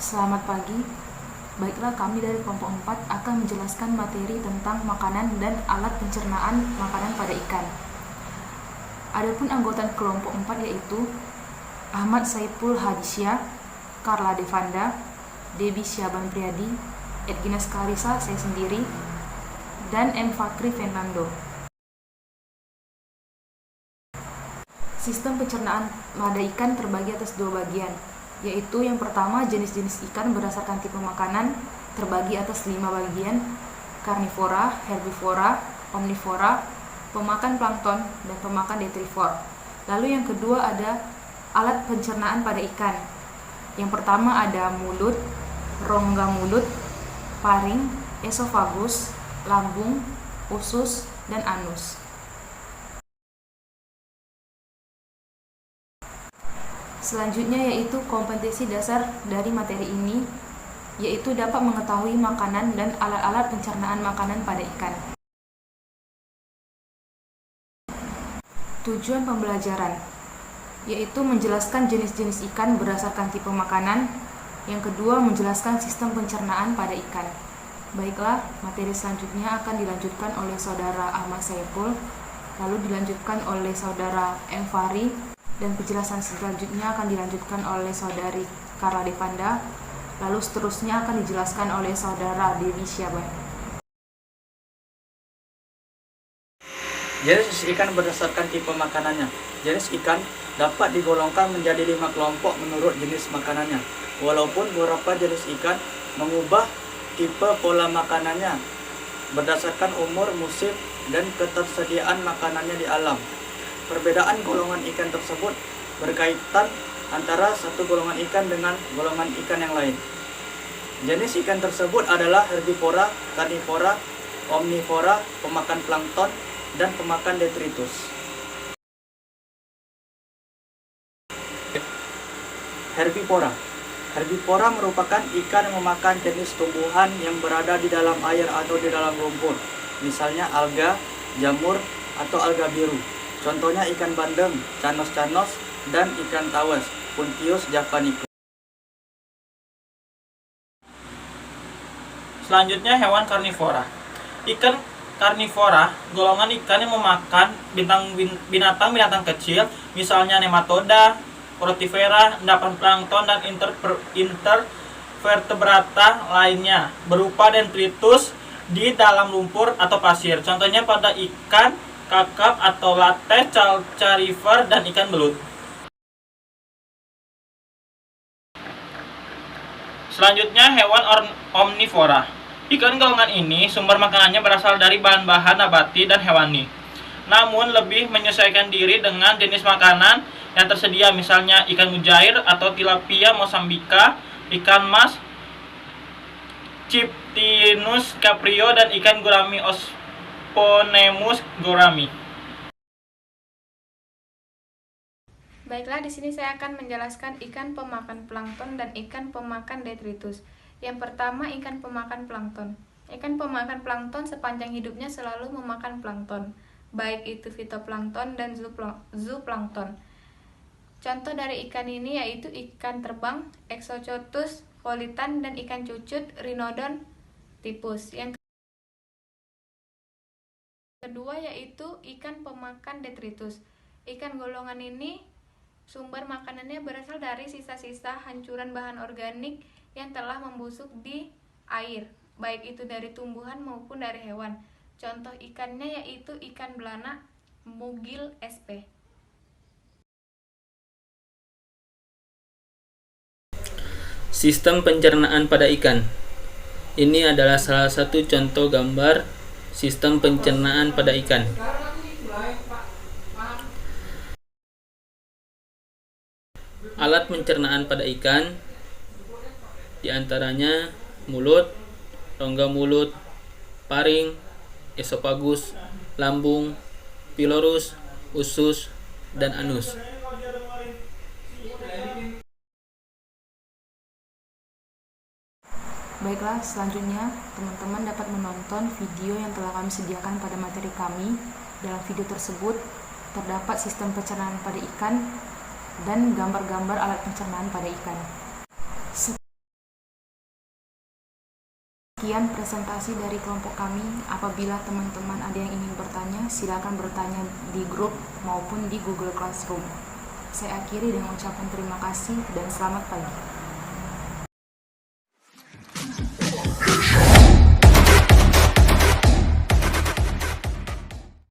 Selamat pagi. Baiklah, kami dari kelompok 4 akan menjelaskan materi tentang makanan dan alat pencernaan makanan pada ikan. Adapun anggota kelompok 4 yaitu Ahmad Saiful Hadisyah, Carla Devanda, Debbie Syaban Priadi, Edgina Skarisa, saya sendiri, dan M. Fakri Fernando. Sistem pencernaan pada ikan terbagi atas dua bagian, yaitu yang pertama jenis-jenis ikan berdasarkan tipe makanan terbagi atas 5 bagian: karnivora, herbivora, omnivora, pemakan plankton, dan pemakan detrivor. Lalu yang kedua ada alat pencernaan pada ikan. Yang pertama ada mulut, rongga mulut, paring, esofagus, lambung, usus, dan anus. Selanjutnya yaitu kompetensi dasar dari materi ini, yaitu dapat mengetahui makanan dan alat-alat pencernaan makanan pada ikan. Tujuan pembelajaran yaitu menjelaskan jenis-jenis ikan berdasarkan tipe makanan. Yang kedua, menjelaskan sistem pencernaan pada ikan. Baiklah, materi selanjutnya akan dilanjutkan oleh Saudara Ahmad Saiful, lalu dilanjutkan oleh Saudara M. Fahri, dan penjelasan selanjutnya akan dilanjutkan oleh Saudari Carla Devanda, lalu seterusnya akan dijelaskan oleh Saudara Debbie Syaban. Jenis ikan berdasarkan tipe makanannya. Jenis ikan dapat digolongkan menjadi 5 kelompok menurut jenis makanannya. Walaupun beberapa jenis ikan mengubah tipe pola makanannya berdasarkan umur, musim, dan ketersediaan makanannya di alam. Perbedaan golongan ikan tersebut berkaitan antara satu golongan ikan dengan golongan ikan yang lain. Jenis ikan tersebut adalah herbivora, karnivora, omnivora, pemakan plankton, dan pemakan detritus. Herbivora. Herbivora merupakan ikan yang memakan jenis tumbuhan yang berada di dalam air atau di dalam lumpur, misalnya alga, jamur, atau alga biru. Contohnya ikan bandeng, canos-canos, dan ikan tawes, Puntius javanicus. Selanjutnya hewan karnivora. Ikan karnivora, golongan ikan yang memakan binatang-binatang kecil, misalnya nematoda, rotivera, endapan plankton, dan intervertebrata lainnya, berupa detritus di dalam lumpur atau pasir. Contohnya pada ikan kakap atau latte, calcarifer, dan ikan belut. Selanjutnya hewan omnivora. Ikan golongan ini sumber makanannya berasal dari bahan-bahan nabati dan hewani, namun lebih menyesuaikan diri dengan jenis makanan yang tersedia, misalnya ikan mujair atau tilapia mosambika, ikan mas, Cyprinus caprio, dan ikan gurami Osponemus gourami. Baiklah, di sini saya akan menjelaskan ikan pemakan plankton dan ikan pemakan detritus. Yang pertama, ikan pemakan plankton. Ikan pemakan plankton sepanjang hidupnya selalu memakan plankton, baik itu fitoplankton dan zooplankton. Contoh dari ikan ini yaitu ikan terbang, Exochotus volitan, dan ikan cucut, Rhinodon typhus. Yang kedua yaitu ikan pemakan detritus. Ikan golongan ini sumber makanannya berasal dari sisa-sisa hancuran bahan organik yang telah membusuk di air, baik itu dari tumbuhan maupun dari hewan. Contoh ikannya yaitu ikan belana, Mugil sp. Sistem pencernaan pada ikan. Ini adalah salah satu contoh gambar sistem pencernaan pada ikan. Alat pencernaan pada ikan diantaranya mulut, rongga mulut, paring, esofagus, lambung, pilorus, usus, dan anus. Baiklah, selanjutnya teman-teman dapat menonton video yang telah kami sediakan pada materi kami. Dalam video tersebut terdapat sistem pencernaan pada ikan dan gambar-gambar alat pencernaan pada ikan. Sekian presentasi dari kelompok kami. Apabila teman-teman ada yang ingin bertanya, silakan bertanya di grup maupun di Google Classroom. Saya akhiri dengan ucapan terima kasih dan selamat pagi.